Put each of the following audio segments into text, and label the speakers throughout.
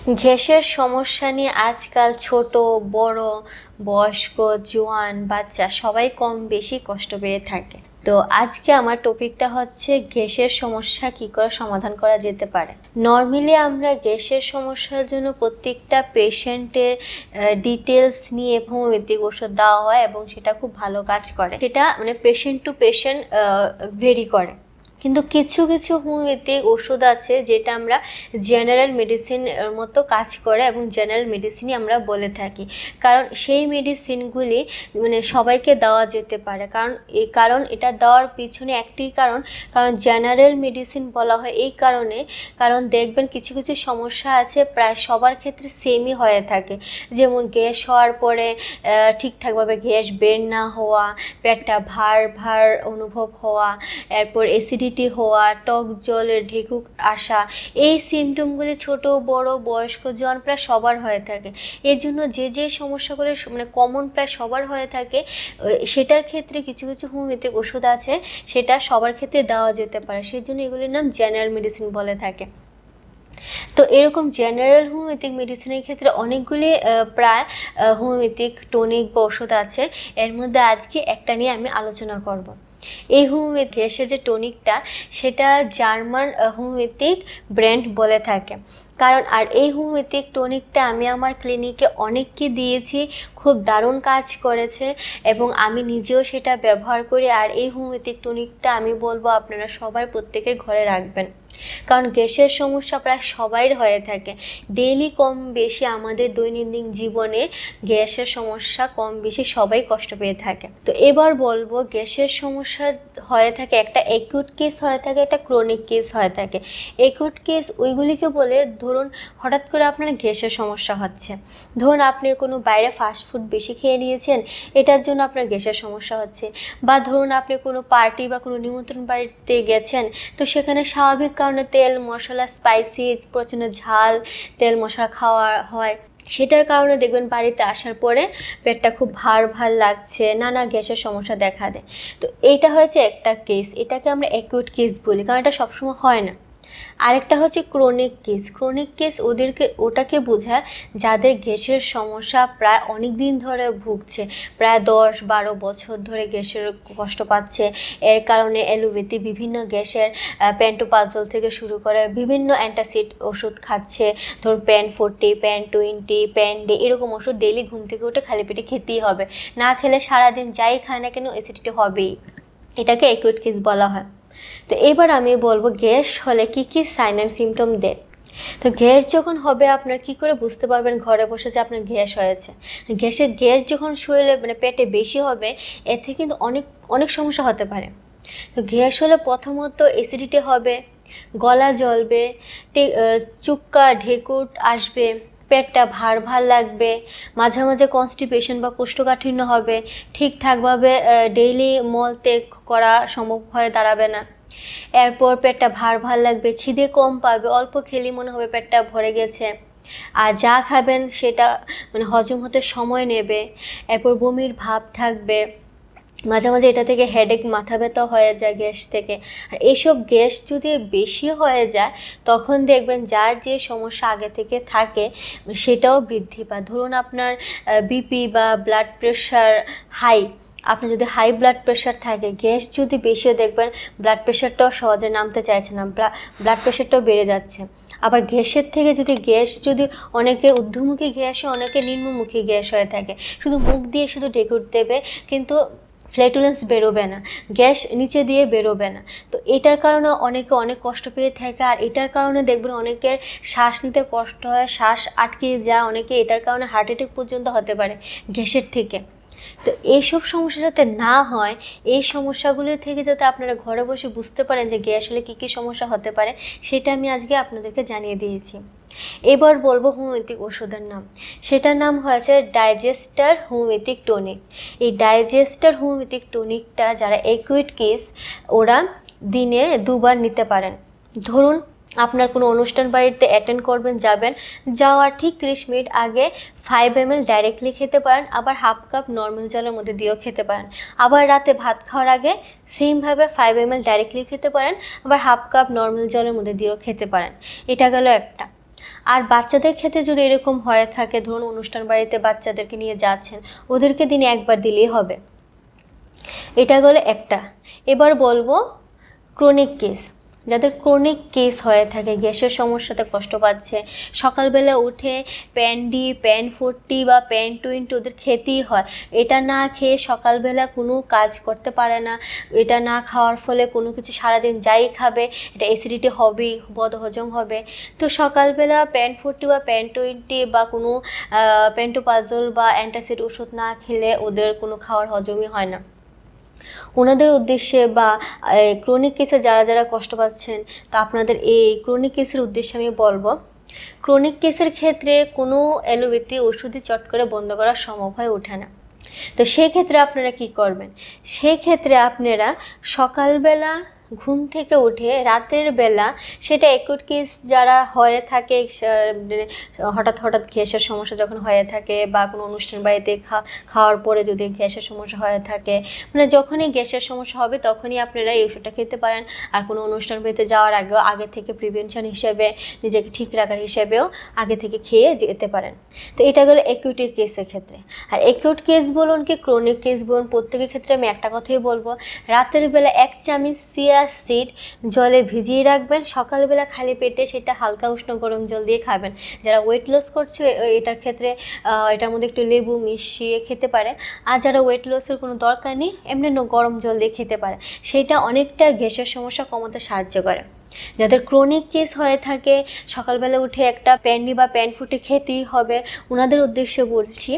Speaker 1: গ্যাসের সমস্যা নিয়ে আজকাল ছোট বড় বয়স্ক জোয়ান বাচ্চা সবাই কম বেশি কষ্ট পেয়ে থাকে। তো আজকে আমার টপিকটা হচ্ছে গ্যাসের সমস্যা কি করে সমাধান করা যেতে পারে। নর্মালি আমরা গ্যাসের সমস্যার জন্য প্রত্যেকটা পেশেন্টের ডিটেলস নিয়ে হোমিওপ্যাথিক ওষুধ দেওয়া হয় এবং সেটা খুব ভালো কাজ করে। সেটা মানে পেশেন্ট টু পেশেন্ট ভেরি করে। কিন্তু কিছু কিছু হোমিওপ্যাথিক ওষুধ আছে যেটা আমরা জেনারেল মেডিসিন মতো কাজ করে এবং জেনারেল মেডিসিনই আমরা বলে থাকি, কারণ সেই মেডিসিনগুলি মানে সবাইকে দেওয়া যেতে পারে। কারণ এটা দেওয়ার পিছনে একটি কারণ জেনারেল মেডিসিন বলা হয় এই কারণে, কারণ দেখবেন কিছু কিছু সমস্যা আছে প্রায় সবার ক্ষেত্রে সেমই হয়ে থাকে। যেমন গ্যাস হওয়ার পরে ঠিকঠাকভাবে গ্যাস বের না হওয়া, পেটটা ভার ভার অনুভব হওয়া, এরপর অ্যাসিডিটি হওয়া, টক জলের ঢেকুর আসা, এই সিমটমগুলি ছোট বড় বয়স্ক জন প্রায় সবার হয়ে থাকে। এর জন্য যে সমস্যাগুলো মানে কমন প্রায় সবার হয়ে থাকে, সেটার ক্ষেত্রে কিছু কিছু হোমিওপ্যাথিক ওষুধ আছে সেটা সবার ক্ষেত্রে দেওয়া যেতে পারে। সেই জন্য এগুলির নাম জেনারেল মেডিসিন বলে থাকে। তো এরকম জেনারেল হোমিওপ্যাথিক মেডিসিনের ক্ষেত্রে অনেকগুলি প্রায় হোমিওপ্যাথিক টনিক বা ওষুধ আছে। এর মধ্যে আজকে একটা নিয়ে আমি আলোচনা করব। এই হোমিওপ্যাথি গ্যাসের যে টনিকটা সেটা জার্মান হোমিওপ্যাথিক ব্র্যান্ড বলে থাকে। আর এই হোমিওপ্যাথিক টনিকটা আমি আমার ক্লিনিকে অনেককে দিয়েছি, খুব দারুণ কাজ করেছে এবং আমি নিজেও সেটা ব্যবহার করি। আর এই হোমিওপ্যাথিক টনিকটা আমি বলবো আপনারা সবাই প্রত্যেকের ঘরে রাখবেন, কারণ গ্যাসের সমস্যা প্রায় সবাইর হয়ে থাকে। ডেইলি কম বেশি আমাদের দৈনন্দিন জীবনে গ্যাসের সমস্যা কম বেশি সবাই কষ্ট পেয়ে থাকে। তো এবার বলবো গ্যাসের সমস্যা হয়ে থাকে, একটা অ্যাকিউট কেস হয়ে থাকে, একটা ক্রনিক কেস হয়ে থাকে। অ্যাকিউট কেস ওইগুলিকে বলে, ধরুন হঠাৎ করে আপনার গ্যাসের সমস্যা হচ্ছে, ধরুন আপনি কোনো বাইরে ফাস্টফুড বেশি খেয়ে নিয়েছেন, এটার জন্য আপনার গ্যাসের সমস্যা হচ্ছে। বা ধরুন আপনি কোনো পার্টি বা কোনো নিমন্ত্রণ বাড়িতে গেছেন, তো সেখানে স্বাভাবিক কারণে তেল মশলা স্পাইসি প্রচণ্ড ঝাল তেল মশলা খাওয়া হয়, সেটার কারণে দেখবেন বাড়িতে আসার পরে পেটটা খুব ভার ভার লাগছে, নানা গ্যাসের সমস্যা দেখা দেয়। তো এইটা হচ্ছে একটা কেস, এটাকে আমরা অ্যাকিউট কেস বলি, কারণ এটা সবসময় হয় না। আরেকটা হচ্ছে ক্রনিক কেস। ক্রনিক কেস ওটাকে বোঝায় যাদের গ্যাসের সমস্যা প্রায় অনেক দিন ধরে ভুগছে, প্রায় 10-12 বছর ধরে গ্যাসের কষ্ট পাচ্ছে। এর কারণে অ্যালোপ্যাথি বিভিন্ন গ্যাসের প্যান্টোপাজল থেকে শুরু করে বিভিন্ন অ্যান্টাসিড ওষুধ খাচ্ছে, ধরুন প্যান 40, প্যান 20, প্যান ডে, এরকম ওষুধ ডেইলি ঘুম থেকে উঠে খালি পেটে খেতেই হবে। না খেলে সারাদিন যাই খায় না কেন অ্যাসিডিটি হবেই। এটাকে অ্যাকিউট কেস বলা হয়। তো এবার আমি বলবো গ্যাস হলে কি কি সাইন অ্যান্ড সিমটম দেয়। তো গ্যাস যখন হবে আপনার কি করে বুঝতে পারবেন ঘরে বসে যে আপনার গ্যাস হয়েছে। গ্যাস যখন শরীরে মানে পেটে বেশি হবে, এতে কিন্তু অনেক অনেক সমস্যা হতে পারে। তো গ্যাস হলে প্রথমত অ্যাসিডিটি হবে, গলা জ্বলবে, চুক্কা ঢেকুর আসবে, পেটটা ভার ভার লাগবে, মাঝে মাঝে কনস্টিপেশন বা কোষ্ঠকাঠিন্য হবে, ঠিকঠাকভাবে ডেইলি মল ত্যাগ করা সম্ভব হয়ে দাঁড়াবে না। এরপর পেটটা ভার ভার লাগবে, খিদে কম পাবে, অল্প খেলেই মনে হবে পেটটা ভরে গেছে, আর যা খাবেন সেটা মানে হজম হতে সময় নেবে। এরপর বমির ভাব থাকবে, মাঝে মাঝে এটা থেকে হেডেক মাথা ব্যথা হয়ে যায় গ্যাস থেকে। আর এইসব গ্যাস যদি বেশি হয়ে যায় তখন দেখবেন যার যে সমস্যা আগে থেকে থাকে সেটাও বৃদ্ধি পায়। ধরুন আপনার বিপি বা ব্লাড প্রেশার হাই, আপনার যদি হাই ব্লাড প্রেশার থাকে, গ্যাস যদি বেশিও দেখবেন ব্লাড প্রেশারটাও সহজে নামতে চাইছে না, ব্লাড প্রেশারটাও বেড়ে যাচ্ছে। আবার গ্যাসের থেকে যদি অনেকে ঊর্ধ্বমুখী গ্যাস হয়, অনেকে নিম্নমুখী গ্যাস হয়ে থাকে, শুধু মুখ দিয়ে শুধু ঢেকুর দেবে কিন্তু ফ্ল্যাটুলেন্স বেরোবে না, গ্যাস নিচে দিয়ে বেরোবে না। তো এটার কারণে অনেকে অনেক কষ্ট পেয়ে থাকে। আর এটার কারণে দেখবেন অনেকের শ্বাস নিতে কষ্ট হয়, শ্বাস আটকে যায়, অনেকে এটার কারণে হার্ট অ্যাটাক পর্যন্ত হতে পারে গ্যাসের থেকে। তো এইসব সমস্যা যাতে না হয়, এই সমস্যাগুলি থেকে যাতে আপনারা ঘরে বসে বুঝতে পারেন যে গ্যাস হলে কী কী সমস্যা হতে পারে, সেটা আমি আজকে আপনাদেরকে জানিয়ে দিয়েছি। এবার বলবো হোমিওপ্যাথিক ওষুধের নাম। সেটার নাম হয়েছে ডাইজেস্টার হোমিওপ্যাথিক টনিক। এই ডাইজেস্টার হোমিওপ্যাথিক টনিকটা যারা অ্যাকিউট কেস ওরা দিনে 2 বার নিতে পারেন। ধরুন আপনার কোনো অনুষ্ঠান বাড়িতে অ্যাটেন্ড করবেন, যাওয়ার ঠিক 30 মিনিট আগে 5 ml ডাইরেক্টলি খেতে পারেন, আবার হাফ কাপ নর্মাল জলের মধ্যে দিয়েও খেতে পারেন। আবার রাতে ভাত খাওয়ার আগে সেমভাবে 5 ml ডাইরেক্টলি খেতে পারেন, আবার হাফ কাপ নর্মাল জলের মধ্যে দিয়েও খেতে পারেন। এটা গেল একটা। আর বাচ্চাদের ক্ষেত্রে যদি এরকম হয়ে থাকে, ধরুন অনুষ্ঠান বাড়িতে বাচ্চাদেরকে নিয়ে যাচ্ছেন, ওদেরকে দিনে একবার দিলেই হবে। এটা গেলে একটা। এবার বলবো ক্রনিক কেস, যাদের ক্রনিক কেস হয়ে থাকে, গ্যাসের সমস্যাতে কষ্ট পাচ্ছে, সকালবেলা উঠে প্যান্ডি, প্যান40 বা প্যান20 ওদের খেতেই হয়। এটা না খেয়ে সকালবেলা কোনো কাজ করতে পারে না। এটা না খাওয়ার ফলে কোনো কিছু সারাদিন যাই খাবে এটা অ্যাসিডিটি হবেই, বদহজম হবে। তো সকালবেলা প্যান40 বা প্যান20 বা কোনো প্যান্টোপাজল বা অ্যান্টাসিড ওষুধ না খেলে ওদের কোনো খাওয়ার হজমই হয় না। ওনাদের উদ্দেশ্যে বা ক্রনিক কেসে যারা যারা কষ্ট পাচ্ছেন, তো আপনাদের এই ক্রনিক কেসের উদ্দেশ্যে আমি বলবো, ক্রনিক কেসের ক্ষেত্রে কোনো অ্যালোপ্যাথি ওষুধই চট করে বন্ধ করা সম্ভব হয়ে ওঠে না। তো সেই ক্ষেত্রে আপনারা কি করবেন? সেই ক্ষেত্রে আপনারা সকালবেলা ঘুম থেকে উঠে রাতের বেলা, সেটা অ্যাকুট কেস যারা হয়ে থাকে, হঠাৎ হঠাৎ গ্যাসের সমস্যা যখন হয়ে থাকে বা কোনো অনুষ্ঠান বাড়িতে খাওয়ার পরে যদি গ্যাসের সমস্যা হয়ে থাকে, মানে যখনই গ্যাসের সমস্যা হবে তখনই আপনারা এই ওষুধটা খেতে পারেন। আর কোনো অনুষ্ঠান বাড়িতে যাওয়ার আগেও আগে থেকে প্রিভেনশন হিসেবে, নিজেকে ঠিক রাখার হিসেবেও আগে থেকে খেয়ে যেতে পারেন। তো এটা গেলো অ্যাকুটের কেসের ক্ষেত্রে। আর অ্যাকুট কেস বলুন কি ক্রনিক কেস বলুন, প্রত্যেকের ক্ষেত্রে আমি একটা কথাই বলবো, রাতের বেলা 1 চামচ চিয়া সিড জলে ভিজিয়ে রাখবেন, সকালবেলা খালি পেটে সেটা হালকা উষ্ণ গরম জল দিয়ে খাবেন। যারা ওয়েট লস করছে এটার ক্ষেত্রে এটার মধ্যে একটু লেবু মিশিয়ে খেতে পারে। আর যারা ওয়েট লসের কোনো দরকার নেই, এমনি গরম জল দিয়ে খেতে পারে, সেটা অনেকটা গ্যাসের সমস্যা কমাতে সাহায্য করে। যাদের ক্রনিক কেস হয়ে থাকে, সকালবেলা উঠে একটা প্যান্ডি বা প্যান40 খেতেই হবে, ওনাদের উদ্দেশ্যে বলছি,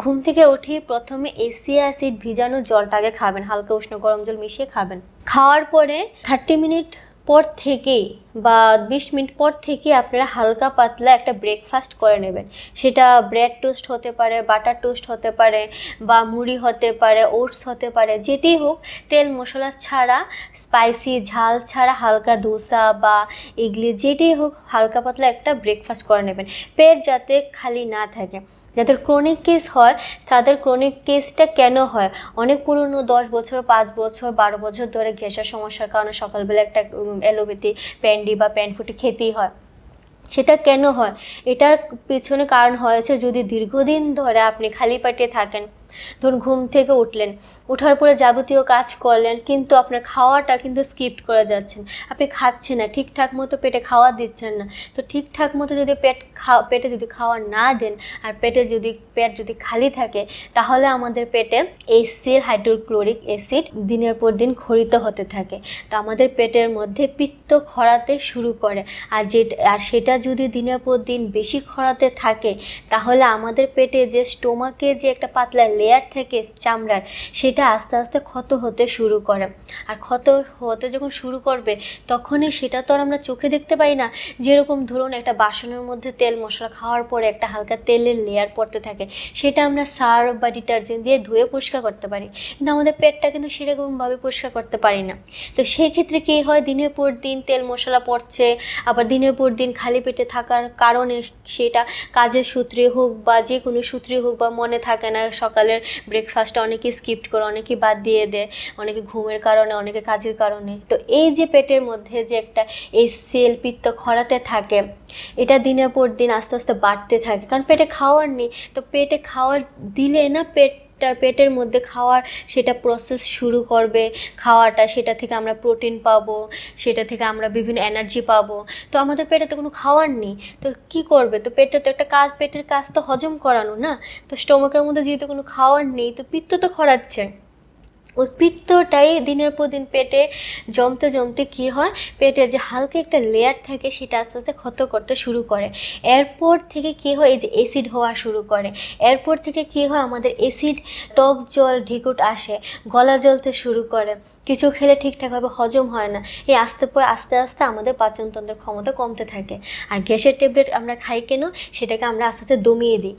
Speaker 1: ঘুম থেকে উঠে প্রথমে এসিয়া অ্যাসিড ভিজানো জলটাকে খাবেন, হালকা উষ্ণ গরম জল মিশিয়ে খাবেন। খাওয়ার পরে 30 মিনিট পর থেকেই বা 20 মিনিট পর থেকে আপনারা হালকা পাতলা একটা ব্রেকফাস্ট করে নেবেন। সেটা ব্রেড টোস্ট হতে পারে, বাটার টোস্ট হতে পারে, বা মুড়ি হতে পারে, ওটস হতে পারে, যেটি হোক, তেল মশলা ছাড়া, স্পাইসি ঝাল ছাড়া, হালকা ধোসা বা ইডলি, যেটি হোক, হালকা পাতলা একটা ব্রেকফাস্ট করে নেবেন, পেট যাতে খালি না থাকে। যাদের ক্রনিক কেস হয়, তাদের ক্রনিক কেসটা কেন হয়? অনেক পুরনো, 10 বছর, 5 বছর, 12 বছর ধরে গ্যাসের সমস্যার কারণে সকালবেলা একটা অ্যালোপ্যাথি প্যান্ডি বা প্যান40 খেতেই হয়। সেটা কেন হয়? এটার পিছনে কারণ হয়েছে, যদি দীর্ঘদিন ধরে আপনি খালি পেটে থাকেন, ধরুন ঘুম থেকে উঠলেন, ওঠার পরে যাবতীয় কাজ করলেন, কিন্তু আপনার খাওয়াটা কিন্তু স্কিপ করে যাচ্ছেন, আপনি খাচ্ছেন না, ঠিকঠাক মতো পেটে খাওয়া দিচ্ছেন না। তো ঠিকঠাক মতো যদি পেটে যদি খাওয়া না দেন, আর পেট যদি খালি থাকে, তাহলে আমাদের পেটে HCl হাইড্রোক্লোরিক অ্যাসিড দিনের পর দিন ক্ষরিত হতে থাকে। তো আমাদের পেটের মধ্যে পিত্ত খরাতে শুরু করে। আর সেটা যদি দিনের পর দিন বেশি খরাতে থাকে, তাহলে আমাদের পেটে যে স্টোমাকে যে একটা পাতলা লেয়ার থাকে চামড়ার, সেটা আস্তে আস্তে ক্ষত হতে শুরু করে। আর ক্ষত হতে যখন শুরু করবে, তখনই সেটা তো আর আমরা চোখে দেখতে পাই না। যেরকম ধরুন একটা বাসনের মধ্যে তেল মশলা খাওয়ার পরে একটা হালকা তেলের লেয়ার পড়তে থাকে, সেটা আমরা সার্ফ বা ডিটারজেন্ট দিয়ে ধুয়ে পরিষ্কার করতে পারি, কিন্তু আমাদের পেটটা কিন্তু সেরকমভাবে পরিষ্কার করতে পারি না। তো সেই ক্ষেত্রে কী হয়, দিনের পর দিন তেল মশলা পড়ছে, আবার দিনের পর দিন খালি পেটে থাকার কারণে, সেটা কাজের সূত্রে হোক বা যে কোনো সূত্রে হোক, বা মনে থাকে না, সকালের ব্রেকফাস্টটা অনেকে স্কিপ করে, অনেকে বাদ দিয়ে দেয়, অনেকে ঘুমের কারণে, অনেকে কাজের কারণে। তো এই যে পেটের মধ্যে যে একটা HCl পিত্ত খরাতে থাকে, এটা দিনের পর দিন আস্তে আস্তে বাড়তে থাকে, কারণ পেটে খাওয়ার নেই। তো পেটে খাওয়ার দিলে না, পেটের মধ্যে খাওয়ার সেটা প্রসেস শুরু করবে, খাওয়াটা, সেটা থেকে আমরা প্রোটিন পাবো, সেটা থেকে আমরা বিভিন্ন এনার্জি পাবো। তো আমাদের পেটে তো কোনো খাওয়ার নেই, তো কি করবে? তো পেটে তো একটা কাজ, পেটের কাজ তো হজম করানো না। তো স্টোমাকের মধ্যে যেহেতু কোনো খাওয়ার নেই, তো পিত্ত তো খরাচ্ছে। ওই পিত্তটাই দিনের পর দিন পেটে জমতে জমতে কী হয়, পেটে যে হালকা একটা লেয়ার থাকে, সেটা আস্তে আস্তে ক্ষত করতে শুরু করে। এরপর থেকে কী হয়, এই যে অ্যাসিড হওয়া শুরু করে। এরপর থেকে কী হয়, আমাদের অ্যাসিড, টক জল, ঢিকুট আসে, গলা জ্বলতে শুরু করে, কিছু খেলে ঠিকঠাকভাবে হজম হয় না। এই আস্তে আস্তে আমাদের পাচনতন্ত্রের ক্ষমতা কমতে থাকে। আর গ্যাসের ট্যাবলেট আমরা খাই কেন? সেটাকে আমরা আস্তে আস্তে দমিয়ে দিই।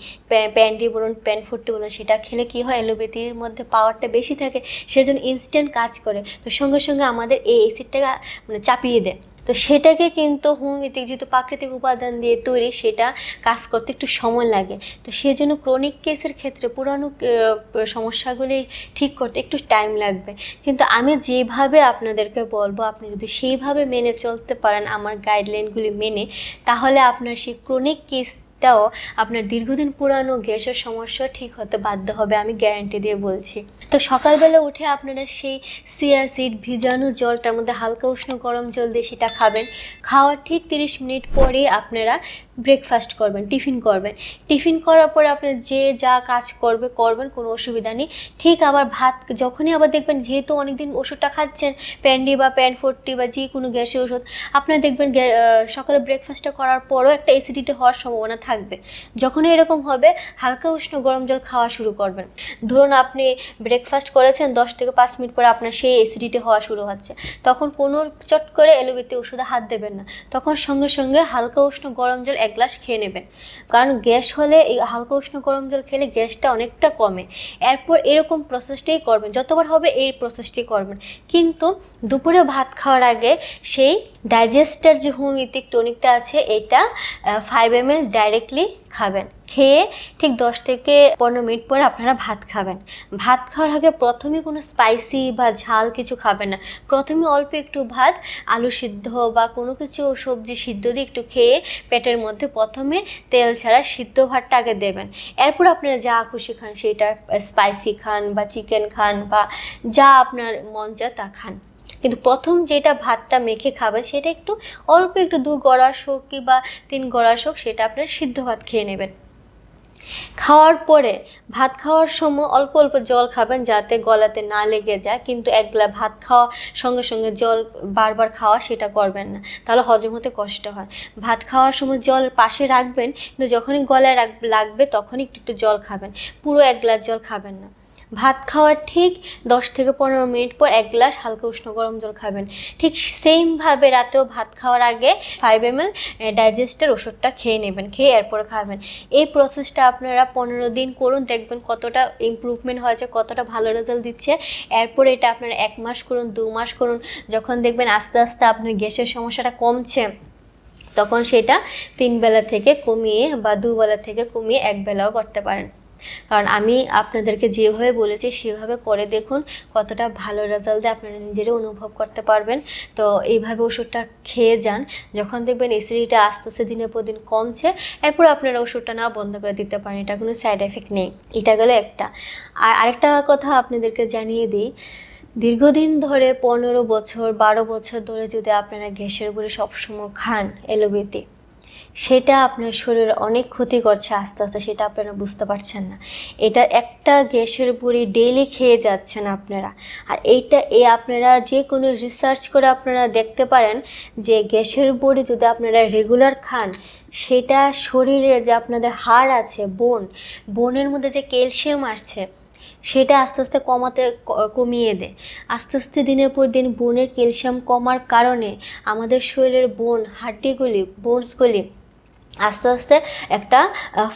Speaker 1: প্যান্ডি বলুন, প্যান40 বলুন, সেটা খেলে কী হয়, অ্যালোপ্যাথির মধ্যে পাওয়ারটা বেশি থাকে, সেজন্য ইনস্ট্যান্ট কাজ করে। তো সঙ্গে সঙ্গে আমাদের এই অ্যাসিডটাকে মানে চাপিয়ে দেয়। তো সেটাকে কিন্তু হোমিওপ্যাথিক যেহেতু প্রাকৃতিক উপাদান দিয়ে তৈরি, সেটা কাজ করতে একটু সময় লাগে। তো সেজন্য ক্রনিক কেসের ক্ষেত্রে পুরানো সমস্যাগুলি ঠিক করতে একটু টাইম লাগবে। কিন্তু আমি যেভাবে আপনাদেরকে বলবো, আপনি যদি সেইভাবে মেনে চলতে পারেন আমার গাইডলাইনগুলি মেনে, তাহলে আপনার সেই ক্রনিক কেসটাও আপনার দীর্ঘদিন পুরানো গ্যাসের সমস্যা ঠিক হতে বাধ্য হবে, আমি গ্যারান্টি দিয়ে বলছি। তো সকালবেলা উঠে আপনারা সেই চিয়া সিড ভিজানো জলটার মধ্যে হালকা উষ্ণ গরম জল দিয়ে সেটা খাবেন। খাওয়ার ঠিক 30 মিনিট পরে আপনারা ব্রেকফাস্ট করবেন, টিফিন করবেন। টিফিন করার পরে আপনার যে যা কাজ করবেন, কোনো অসুবিধা নেই। ঠিক আবার ভাত যখনই আবার দেখবেন, যেহেতু অনেকদিন ওষুধটা খাচ্ছেন, প্যান্ডি বা প্যান40 বা যে কোনো গ্যাসের ওষুধ, আপনারা দেখবেন সকালে ব্রেকফাস্টটা করার পরও একটা অ্যাসিডিটি হওয়ার সম্ভাবনা থাকবে। যখন এরকম হবে, হালকা উষ্ণ গরম জল খাওয়া শুরু করবেন। ধরুন আপনি ব্রেকফাস্ট করেছেন, 10 থেকে 5 মিনিট পরে আপনার সেই অ্যাসিডিটি হওয়া শুরু হচ্ছে, তখন কোনো চট করে এলোপ্যাথি ওষুধে হাত দেবেন না। তখন সঙ্গে সঙ্গে হালকা উষ্ণ গরম জল 1 গ্লাস খেয়ে নেবেন। কারণ গ্যাস হলে এই হালকা উষ্ণ গরম জল খেলে গ্যাসটা অনেকটা কমে। এরপর এরকম প্রসেসটাই করবেন, যতবার হবে এই প্রসেসটাই করবেন। কিন্তু দুপুরে ভাত খাওয়ার আগে সেই ডাইজেস্টার যে হোমিওপ্যাথিক টনিকটা আছে, এটা 5 ml ডাইরেক্টলি খাবেন। খেয়ে ঠিক 10 থেকে 15 মিনিট পরে আপনারা ভাত খাবেন। ভাত খাওয়ার আগে প্রথমে কোনো স্পাইসি বা ঝাল কিছু খাবেন না। প্রথমে অল্প একটু ভাত, আলু সিদ্ধ বা কোনো কিছু সবজি সিদ্ধ দিয়ে একটু খেয়ে পেটের মধ্যে প্রথমে তেল ছাড়া সিদ্ধ ভাতটা আগে দেবেন। এরপর আপনারা যা খুশি খান, সেটা স্পাইসি খান বা চিকেন খান বা যা আপনার মন চায় তা খান। কিন্তু প্রথম যেটা ভাতটা মেখে খাবেন, সেটা একটু অল্প একটু 2 গড়াস হোক কি বা 3 গড়াস হোক, সেটা আপনার সিদ্ধ ভাত খেয়ে নেবেন। খাওয়ার পরে ভাত খাওয়ার সময় অল্প অল্প জল খাবেন, যাতে গলাতে না লেগে যায়। কিন্তু এক গ্লাস ভাত খাওয়া সঙ্গে সঙ্গে জল বারবার খাওয়া সেটা করবেন না, তাহলে হজম হতে কষ্ট হয়। ভাত খাওয়ার সময় জল পাশে রাখবেন, কিন্তু যখনই গলায় লাগবে তখনই একটু একটু জল খাবেন, পুরো 1 গ্লাস জল খাবেন না। ভাত খাওয়ার ঠিক 10 থেকে 15 মিনিট পর 1 গ্লাস হালকা উষ্ণ গরম জল খাবেন। ঠিক সেমভাবে রাতেও ভাত খাওয়ার আগে 5 ml ডাইজেস্টের ওষুধটা খেয়ে নেবেন, খেয়ে এরপরে খাবেন। এই প্রসেসটা আপনারা 15 দিন করুন, দেখবেন কতটা ইমপ্রুভমেন্ট হয়েছে, কতটা ভালো রেজাল্ট দিচ্ছে। এরপরে এটা আপনারা 1 মাস করুন, 2 মাস করুন। যখন দেখবেন আস্তে আস্তে আপনার গ্যাসের সমস্যাটা কমছে, তখন সেটা 3 বেলা থেকে কমিয়ে বা 2 বেলা থেকে কমিয়ে 1 বেলাও করতে পারেন। কারণ আমি আপনাদেরকে যেভাবে বলেছি সেভাবে করে দেখুন, কতটা ভালো রেজাল্ট দেয় আপনারা নিজেরাও অনুভব করতে পারবেন। তো এইভাবে ওষুধটা খেয়ে যান। যখন দেখবেন অ্যাসিডিটিটা আস্তে আস্তে দিনের পর দিন কমছে, এরপর আপনারা ওষুধটা না বন্ধ করে দিতে পারেন, এটা কোনো সাইড এফেক্ট নেই। এটা গেল একটা। আর আরেকটা কথা আপনাদেরকে জানিয়ে দিই, দীর্ঘদিন ধরে 15 বছর 12 বছর ধরে যদি আপনারা গ্যাসের বড়ি সবসময় খান এলোপ্যাথি, সেটা আপনার শরীরে অনেক ক্ষতি করছে আস্তে আস্তে, সেটা আপনারা বুঝতে পারছেন না। এটা একটা গ্যাসের বড়ি ডেইলি খেয়ে যাচ্ছেন আপনারা। আর আপনারা যে কোনো রিসার্চ করে আপনারা দেখতে পারেন যে গ্যাসের বড়ি যদি আপনারা রেগুলার খান, সেটা শরীরে যে আপনাদের হাড় আছে, বোনের মধ্যে যে ক্যালসিয়াম আসছে, সেটা আস্তে আস্তে কমিয়ে দেয়। আস্তে আস্তে দিনের পর দিন বোনের ক্যালসিয়াম কমার কারণে আমাদের শরীরের বোনসগুলি আস্তে আস্তে একটা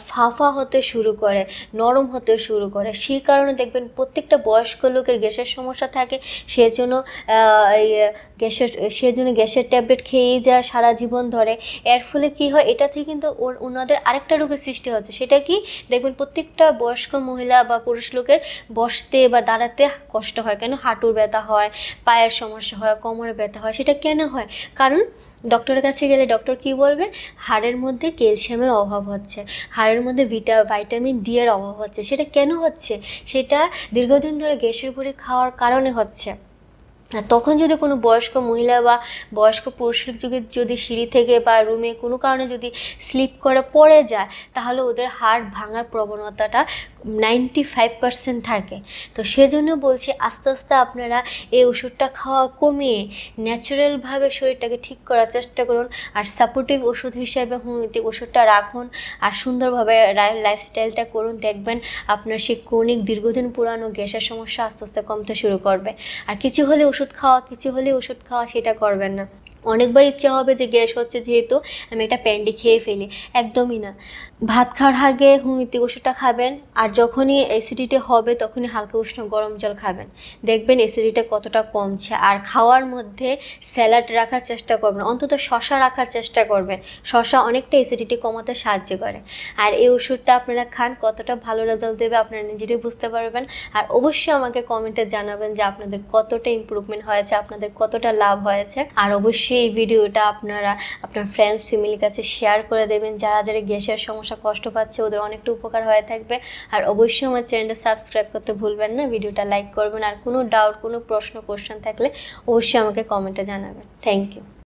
Speaker 1: ফাফা হতে শুরু করে, নরম হতে শুরু করে। সেই কারণে দেখবেন প্রত্যেকটা বয়স্ক লোকের গ্যাসের সমস্যা থাকে, সেজন্য গ্যাসের ট্যাবলেট খেয়েই যায় সারা জীবন ধরে। এর ফলে কি হয়, এটা থেকে কিন্তু ওনাদের আরেকটা রোগের সৃষ্টি হচ্ছে। সেটা কি, দেখবেন প্রত্যেকটা বয়স্ক মহিলা বা পুরুষ লোকের বসতে বা দাঁড়াতে কষ্ট হয়। কেন? হাঁটুর ব্যথা হয়, পায়ের সমস্যা হয়, কোমরে ব্যথা হয়। সেটা কেন হয়? কারণ ডক্টরের কাছে গেলে ডক্টর কি বলবে, হাড়ের মধ্যে ক্যালসিয়ামের অভাব হচ্ছে, হাড়ের মধ্যে ভাইটামিন ডি এর অভাব হচ্ছে। সেটা কেন হচ্ছে? সেটা দীর্ঘদিন ধরে গ্যাসের বড়ি খাওয়ার কারণে হচ্ছে। আর তখন যদি কোনো বয়স্ক মহিলা বা বয়স্ক পুরুষ লোক যদি সিঁড়ি থেকে বা রুমে কোনো কারণে যদি স্লিপ করে পড়ে যায়, তাহলে ওদের হাড় ভাঙার প্রবণতাটা 95% থাকে। তো সেজন্য বলছি, আস্তে আস্তে আপনারা এই ওষুধটা খাওয়া কমিয়ে ন্যাচারালভাবে শরীরটাকে ঠিক করার চেষ্টা করুন। আর সাপোর্টিভ ওষুধ হিসেবে হোমিওপ্যাথিক ওষুধটা রাখুন, আর সুন্দরভাবে লাইফস্টাইলটা করুন। দেখবেন আপনার সেই ক্রনিক দীর্ঘদিন পুরানো গ্যাসের সমস্যা আস্তে আস্তে কমতে শুরু করবে। আর কিছু হলে ওষুধ খাওয়া সেটা করবেন না। অনেকবার ইচ্ছা হবে যে গ্যাস হচ্ছে যেহেতু আমি একটা প্যান্ডি খেয়ে ফেলি, একদমই না। ভাত খাওয়ার আগে হোমিওপ্যাথিক ওষুধটা খাবেন, আর যখনই অ্যাসিডিটি হবে তখনই হালকা উষ্ণ গরম জল খাবেন, দেখবেন অ্যাসিডিটি কতটা কমছে। আর খাওয়ার মধ্যে স্যালাড রাখার চেষ্টা করবেন, অন্তত শশা রাখার চেষ্টা করবেন, শশা অনেকটা অ্যাসিডিটি কমাতে সাহায্য করে। আর এই ওষুধটা আপনারা খান, কতটা ভালো রেজাল্ট দেবে আপনারা নিজেরাই বুঝতে পারবেন। আর অবশ্যই আমাকে কমেন্টে জানাবেন যে আপনাদের কতটা ইমপ্রুভমেন্ট হয়েছে, আপনাদের কতটা লাভ হয়েছে। আর অবশ্যই এই ভিডিওটা আপনারা আপনার ফ্রেন্ডস ফ্যামিলির কাছে শেয়ার করে দেবেন, যারা যারা গ্যাসের সমস্যা কষ্ট পাচ্ছে ওদের অনেকটা উপকার হয়ে থাকবে। আর অবশ্যই আমার চ্যানেলটা সাবস্ক্রাইব করতে ভুলবেন না, ভিডিওটা লাইক করবেন। আর কোনো ডাউট, কোনো প্রশ্ন কোশ্চেন থাকলে অবশ্যই আমাকে কমেন্টে জানাবেন। Thank you.